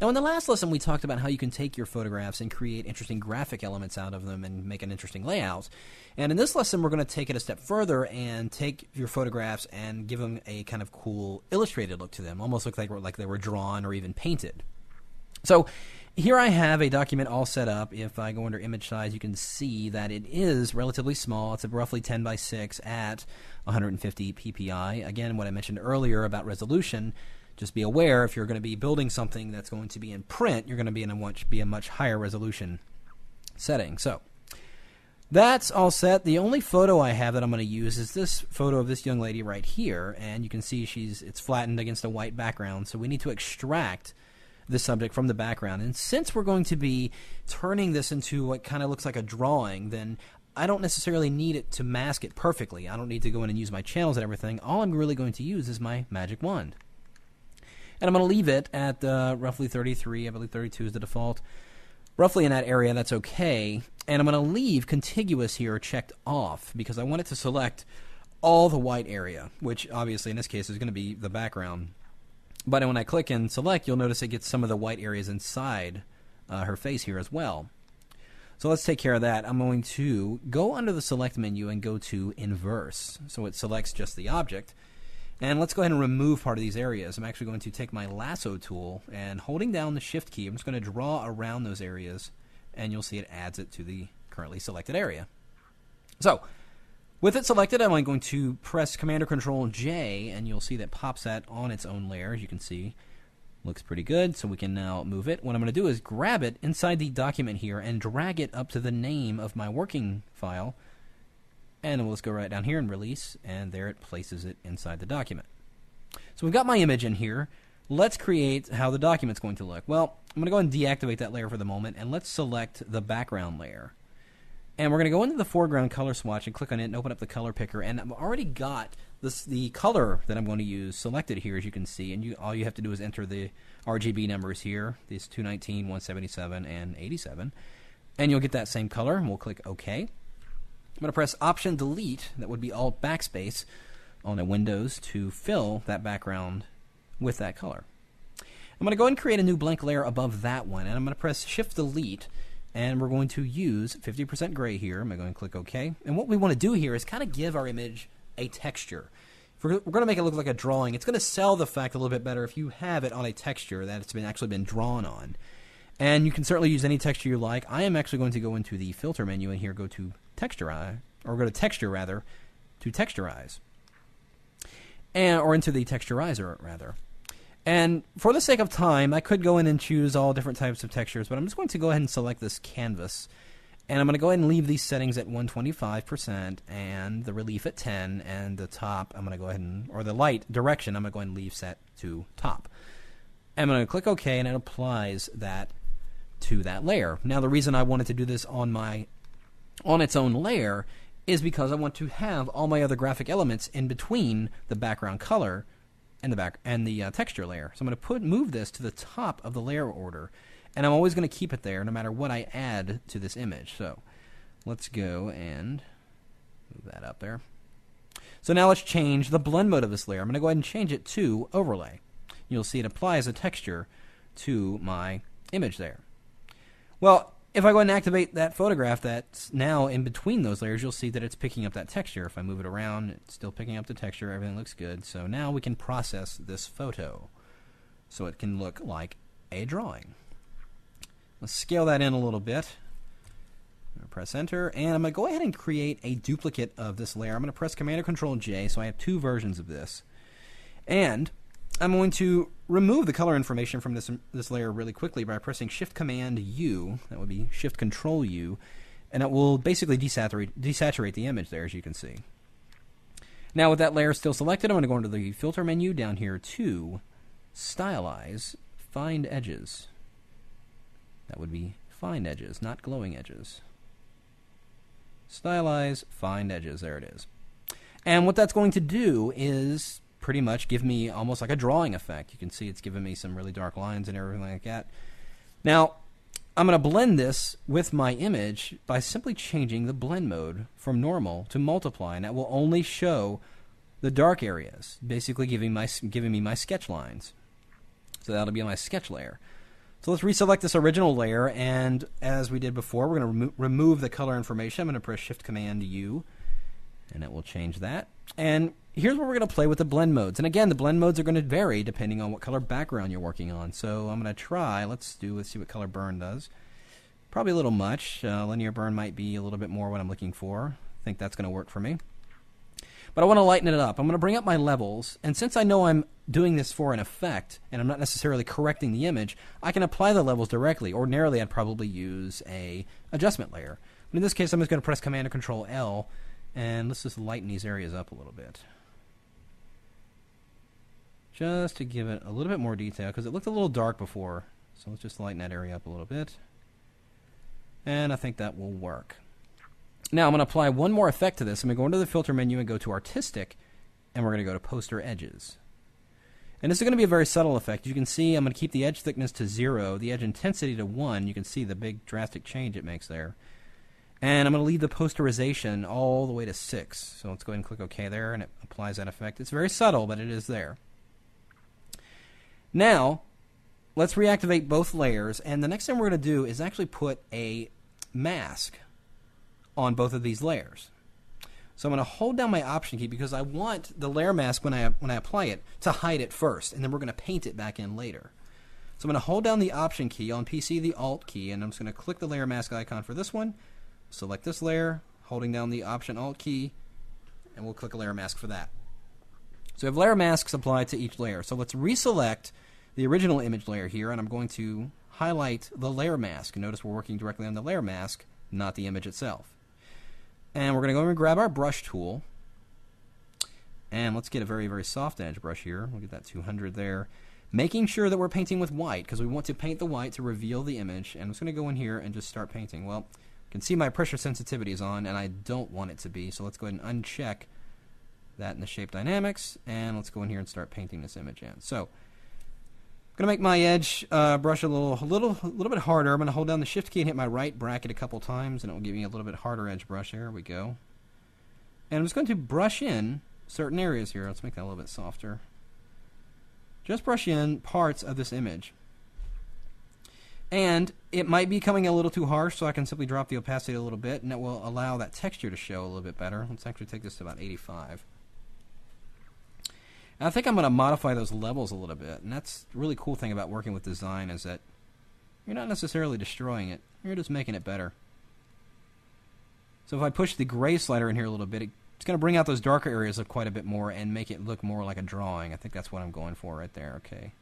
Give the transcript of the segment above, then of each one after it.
Now, in the last lesson, we talked about how you can take your photographs and create interesting graphic elements out of them and make an interesting layout. And in this lesson, we're going to take it a step further and take your photographs and give them a kind of cool illustrated look to them, almost look like they were drawn or even painted. So here I have a document all set up. If I go under image size, you can see that it is relatively small. It's roughly 10 by 6 at 150 ppi. Again, what I mentioned earlier about resolution, just be aware if you're going to be building something that's going to be in print, you're going to be in a much higher resolution setting. So that's all set. The only photo I have that I'm going to use is this photo of this young lady right here, and you can see it's flattened against a white background, so we need to extract the subject from the background. And since we're going to be turning this into what kind of looks like a drawing, then I don't necessarily need it to mask it perfectly. I don't need to go in and use my channels and everything. All I'm really going to use is my magic wand. And I'm going to leave it at roughly 33. I believe 32 is the default. Roughly in that area, that's okay. And I'm going to leave contiguous here checked off because I want it to select all the white area, which obviously in this case is going to be the background. But when I click and select, you'll notice it gets some of the white areas inside her face here as well. So let's take care of that. I'm going to go under the select menu and go to inverse. So it selects just the object. And let's go ahead and remove part of these areas. I'm actually going to take my lasso tool and holding down the shift key, I'm just going to draw around those areas and you'll see it adds it to the currently selected area. So with it selected, I'm going to press Command or Control J, and you'll see that pops that on its own layer. As you can see, looks pretty good, so we can now move it. What I'm going to do is grab it inside the document here and drag it up to the name of my working file, and we'll just go right down here and release, and there it places it inside the document. So we've got my image in here. Let's create how the document's going to look. Well, I'm going to go ahead and deactivate that layer for the moment, and let's select the background layer. And we're going to go into the foreground color swatch and click on it and open up the color picker. And I've already got the color that I'm going to use selected here, as you can see. And all you have to do is enter the RGB numbers here, these 219, 177, and 87. And you'll get that same color. And we'll click OK. I'm going to press Option Delete, that would be Alt Backspace on a Windows, to fill that background with that color. I'm going to go ahead and create a new blank layer above that one. And I'm going to press Shift Delete. And we're going to use 50% gray here. I'm going to click OK. And what we want to do here is kind of give our image a texture. If we're going to make it look like a drawing, it's going to sell the fact a little bit better if you have it on a texture that it's actually been drawn on. And you can certainly use any texture you like. I am actually going to go into the filter menu and here go to texturize, or go to texture rather, to texturize. Or into the texturizer rather. And for the sake of time, I could go in and choose all different types of textures, but I'm just going to go ahead and select this canvas. And I'm going to go ahead and leave these settings at 125% and the relief at 10, and the top I'm going to go ahead and, or the light direction, I'm going to go ahead and leave set to top. I'm going to click OK, and it applies that to that layer. Now the reason I wanted to do this on its own layer is because I want to have all my other graphic elements in between the background color and the texture layer. So I'm going to move this to the top of the layer order, and I'm always going to keep it there no matter what I add to this image. So let's go and move that up there. So now let's change the blend mode of this layer. I'm going to go ahead and change it to overlay. You'll see it applies a texture to my image there. Well, if I go ahead and activate that photograph that's now in between those layers, you'll see that it's picking up that texture. If I move it around, it's still picking up the texture. Everything looks good. So now we can process this photo so it can look like a drawing. Let's scale that in a little bit. I'm going to press Enter, and I'm going to go ahead and create a duplicate of this layer. I'm going to press Command or Control J, so I have two versions of this. And I'm going to remove the color information from this layer really quickly by pressing Shift Command U. That would be Shift Control U, and it will basically desaturate the image there, as you can see. Now with that layer still selected, I'm going to go into the filter menu down here to Stylize, Find Edges. That would be Find Edges, not Glowing Edges. Stylize, Find Edges, there it is. And what that's going to do is pretty much give me almost like a drawing effect. You can see it's giving me some really dark lines and everything like that. Now, I'm going to blend this with my image by simply changing the blend mode from normal to multiply, and that will only show the dark areas, basically giving me my sketch lines. So that'll be my sketch layer. So let's reselect this original layer, and as we did before, we're going to remove the color information. I'm going to press Shift-Command-U, and it will change that. And here's where we're going to play with the blend modes. And again, the blend modes are going to vary depending on what color background you're working on. So I'm going to try, let's see what color burn does. Probably a little much. Linear burn might be a little bit more what I'm looking for. I think that's going to work for me. But I want to lighten it up. I'm going to bring up my levels, and since I know I'm doing this for an effect, and I'm not necessarily correcting the image, I can apply the levels directly. Ordinarily, I'd probably use a adjustment layer. But in this case, I'm just going to press Command or Control L, and let's just lighten these areas up a little bit. Just to give it a little bit more detail, because it looked a little dark before. So let's just lighten that area up a little bit. And I think that will work. Now I'm going to apply one more effect to this. I'm going to go into the filter menu and go to Artistic, and we're going to go to Poster Edges. And this is going to be a very subtle effect. You can see I'm going to keep the edge thickness to 0, the edge intensity to 1. You can see the big drastic change it makes there. And I'm going to leave the posterization all the way to 6. So let's go ahead and click OK there, and it applies that effect. It's very subtle, but it is there. Now, let's reactivate both layers, and the next thing we're going to do is actually put a mask on both of these layers. So I'm going to hold down my Option key because I want the layer mask when I apply it to hide it first, and then we're going to paint it back in later. So I'm going to hold down the Option key, on PC the Alt key, and I'm just going to click the layer mask icon for this one, select this layer, holding down the Option Alt key, and we'll click a layer mask for that. So we have layer masks applied to each layer. So let's reselect the original image layer here, and I'm going to highlight the layer mask. Notice we're working directly on the layer mask, not the image itself. And we're going to go over and grab our brush tool. And let's get a very, very soft edge brush here. We'll get that 200 there. Making sure that we're painting with white, because we want to paint the white to reveal the image. And I'm just going to go in here and just start painting. Well, you can see my pressure sensitivity is on, and I don't want it to be. So let's go ahead and uncheck that in the shape dynamics. And let's go in here and start painting this image in. So I'm going to make my edge brush a little bit harder. I'm going to hold down the Shift key and hit my right bracket a couple times, and it will give me a little bit harder edge brush. There we go. And I'm just going to brush in certain areas here. Let's make that a little bit softer. Just brush in parts of this image. And it might be coming a little too harsh, so I can simply drop the opacity a little bit, and that will allow that texture to show a little bit better. Let's actually take this to about 85. I think I'm going to modify those levels a little bit, and that's the really cool thing about working with design is that you're not necessarily destroying it, you're just making it better. So if I push the gray slider in here a little bit, it's going to bring out those darker areas quite a bit more and make it look more like a drawing. I think that's what I'm going for right there. Okay.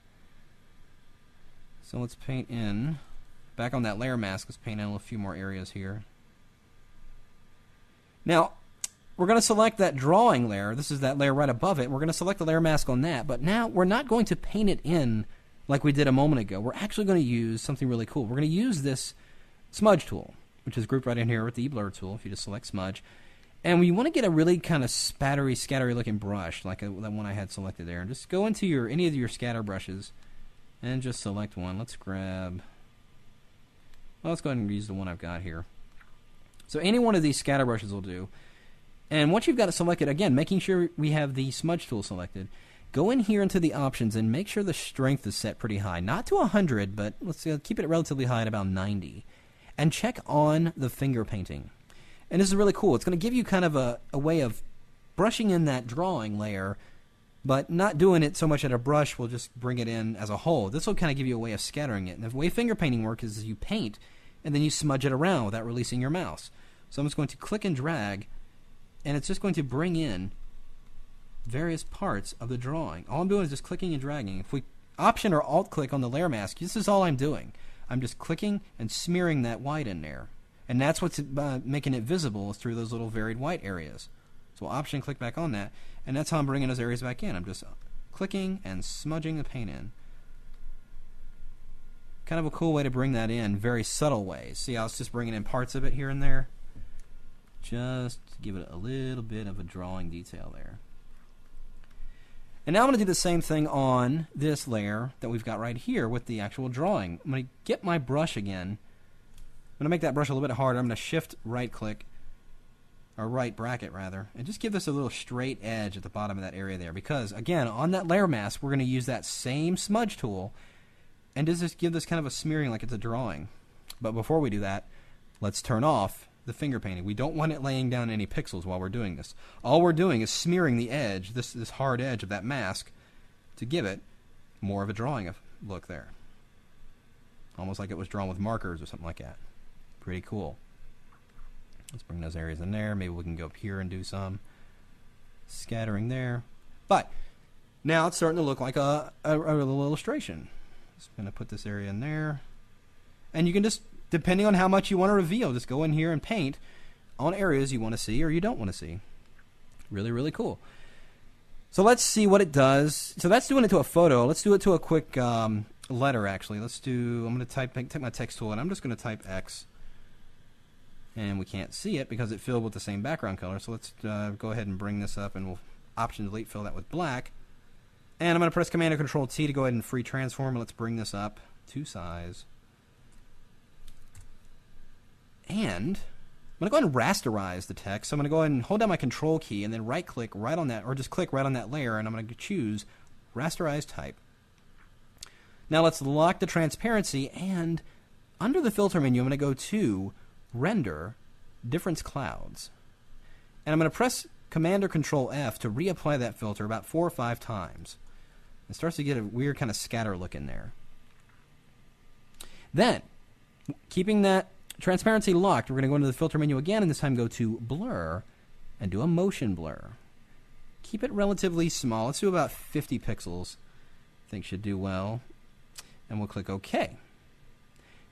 So let's paint in, back on that layer mask, let's paint in a few more areas here. Now, we're going to select that drawing layer. This is that layer right above it. We're going to select the layer mask on that. But now we're not going to paint it in like we did a moment ago. We're actually going to use something really cool. We're going to use this smudge tool, which is grouped right in here with the blur tool, if you just select smudge. And we want to get a really kind of spattery, scattery looking brush, like the one I had selected there. And just go into any of your scatter brushes and just select one. Let's grab, well, let's go ahead and use the one I've got here. So any one of these scatter brushes will do. And once you've got it selected, again, making sure we have the smudge tool selected, go in here into the options and make sure the strength is set pretty high. Not to 100, but let's keep it relatively high at about 90. And check on the finger painting. And this is really cool. It's going to give you kind of a way of brushing in that drawing layer, but not doing it so much at a brush will just bring it in as a whole. This will kind of give you a way of scattering it. And the way finger painting works is you paint, and then you smudge it around without releasing your mouse. So I'm just going to click and drag, and it's just going to bring in various parts of the drawing. All I'm doing is just clicking and dragging. If we Option or Alt click on the layer mask, this is all I'm doing. I'm just clicking and smearing that white in there. And that's what's making it visible is through those little varied white areas. So Option, click back on that, and that's how I'm bringing those areas back in. I'm just clicking and smudging the paint in. Kind of a cool way to bring that in, very subtle ways. See how it's just bringing in parts of it here and there? Just to give it a little bit of a drawing detail there. And now I'm going to do the same thing on this layer that we've got right here with the actual drawing. I'm going to get my brush again. I'm going to make that brush a little bit harder. I'm going to Shift right click, or right bracket rather, and just give this a little straight edge at the bottom of that area there. Because again, on that layer mask, we're going to use that same smudge tool and just give this kind of a smearing like it's a drawing. But before we do that, let's turn off the finger painting. We don't want it laying down any pixels while we're doing this. All we're doing is smearing the edge, this hard edge of that mask, to give it more of a drawing look there. Almost like it was drawn with markers or something like that. Pretty cool. Let's bring those areas in there. Maybe we can go up here and do some scattering there. But now it's starting to look like a little illustration. Just going to put this area in there. And you can just, depending on how much you want to reveal, just go in here and paint on areas you want to see or you don't want to see. Really, really cool. So let's see what it does. So that's doing it to a photo. Let's do it to a quick letter, actually. I'm going to take my text tool, and I'm just going to type X. And we can't see it because it filled with the same background color. So let's go ahead and bring this up, and we'll Option Delete, fill that with black. And I'm going to press Command or Control T to go ahead and free transform. Let's bring this up to size. And I'm going to go ahead and rasterize the text. So I'm going to go ahead and hold down my Control key and then right-click right on that, or just click right on that layer, and I'm going to choose Rasterize Type. Now let's lock the transparency, and under the Filter menu, I'm going to go to Render Difference Clouds. And I'm going to press Command or Control F to reapply that filter about 4 or 5 times. It starts to get a weird kind of scatter look in there. Then, keeping that transparency locked, we're going to go into the Filter menu again, and this time go to Blur and do a Motion Blur. Keep it relatively small. Let's do about 50 pixels. I think should do well. And we'll click OK.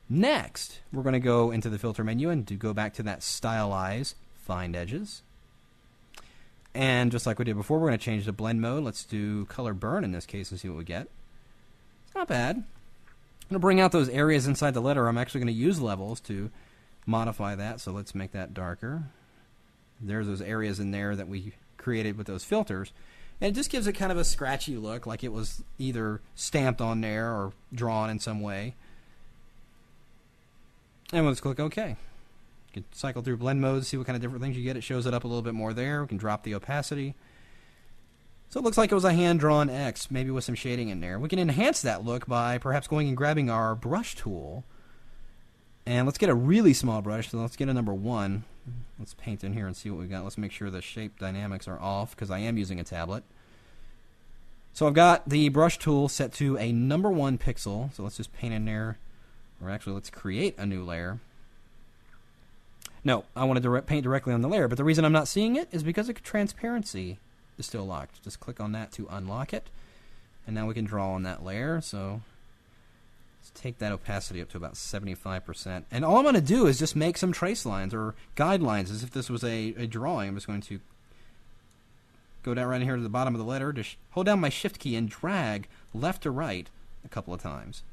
Next, we're going to go into the Filter menu and go back to that Stylize, Find Edges. And just like we did before, we're going to change the blend mode. Let's do Color Burn in this case and see what we get. It's not bad. I'm going to bring out those areas inside the letter. I'm actually going to use levels to modify that, so let's make that darker. There's those areas in there that we created with those filters. And it just gives it kind of a scratchy look, like it was either stamped on there or drawn in some way. And let's click OK. You can cycle through blend modes, see what kind of different things you get. It shows it up a little bit more there. We can drop the opacity. So it looks like it was a hand-drawn X, maybe with some shading in there. We can enhance that look by perhaps going and grabbing our brush tool. And let's get a really small brush. So let's get a number 1. Let's paint in here and see what we got. Let's make sure the shape dynamics are off because I am using a tablet. So I've got the brush tool set to a number 1 pixel. So let's just paint in there. Or actually, let's create a new layer. No, I wanted to paint directly on the layer, but the reason I'm not seeing it is because the transparency is still locked. Just click on that to unlock it, and now we can draw on that layer. So let's take that opacity up to about 75%. And all I'm going to do is just make some trace lines or guidelines as if this was a drawing. I'm just going to go down right here to the bottom of the letter, just hold down my Shift key and drag left to right a couple of times.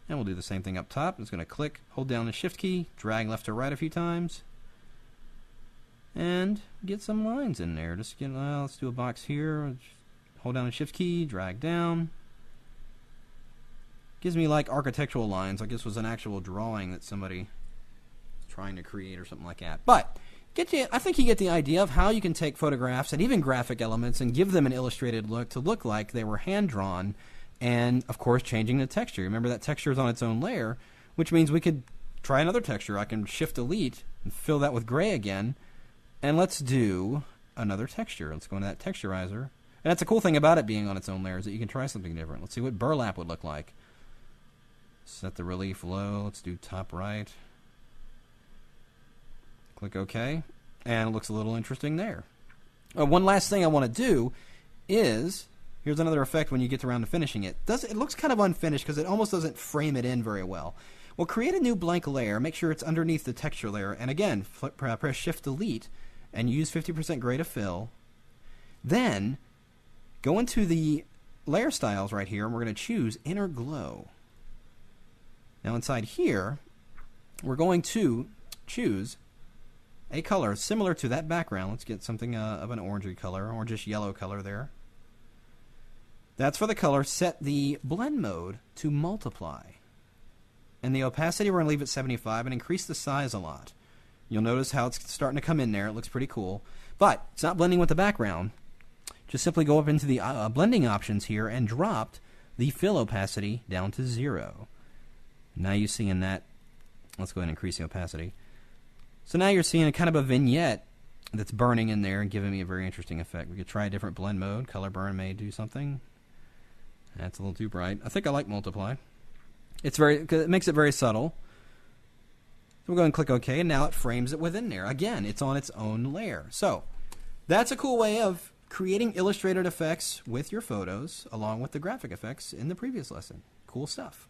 And we'll do the same thing up top. I'm just going to click, hold down the Shift key, drag left to right a few times, and get some lines in there. Just get, let's do a box here. Hold down the Shift key, drag down. Gives me like architectural lines, like this was an actual drawing that somebody was trying to create or something like that. But I think you get the idea of how you can take photographs and even graphic elements and give them an illustrated look to look like they were hand-drawn. And, of course, changing the texture. Remember, that texture is on its own layer, which means we could try another texture. I can Shift-Delete and fill that with gray again. And let's do another texture. Let's go into that texturizer. And that's the cool thing about it being on its own layer is that you can try something different. Let's see what burlap would look like. Set the relief low. Let's do top right. Click OK. And it looks a little interesting there. One last thing I want to do is... Here's another effect when you get around to finishing it. It looks kind of unfinished because it almost doesn't frame it in very well. Well, create a new blank layer. Make sure it's underneath the texture layer. And again, press Shift-Delete and use 50% gray to fill. Then, go into the layer styles right here, and we're going to choose Inner Glow. Now inside here, we're going to choose a color similar to that background. Let's get something of an orangey color, or just yellow color there. That's for the color. Set the blend mode to multiply. And the opacity, we're going to leave at 75 and increase the size a lot. You'll notice how it's starting to come in there. It looks pretty cool. But it's not blending with the background. Just simply go up into the blending options here and drop the fill opacity down to 0. Now you're seeing that. Let's go ahead and increase the opacity. So now you're seeing a kind of a vignette that's burning in there and giving me a very interesting effect. We could try a different blend mode. Color burn may do something. That's a little too bright. I think I like multiply. It makes it very subtle. So we'll go and click OK, and now it frames it within there. Again, it's on its own layer. So that's a cool way of creating illustrated effects with your photos, along with the graphic effects in the previous lesson. Cool stuff.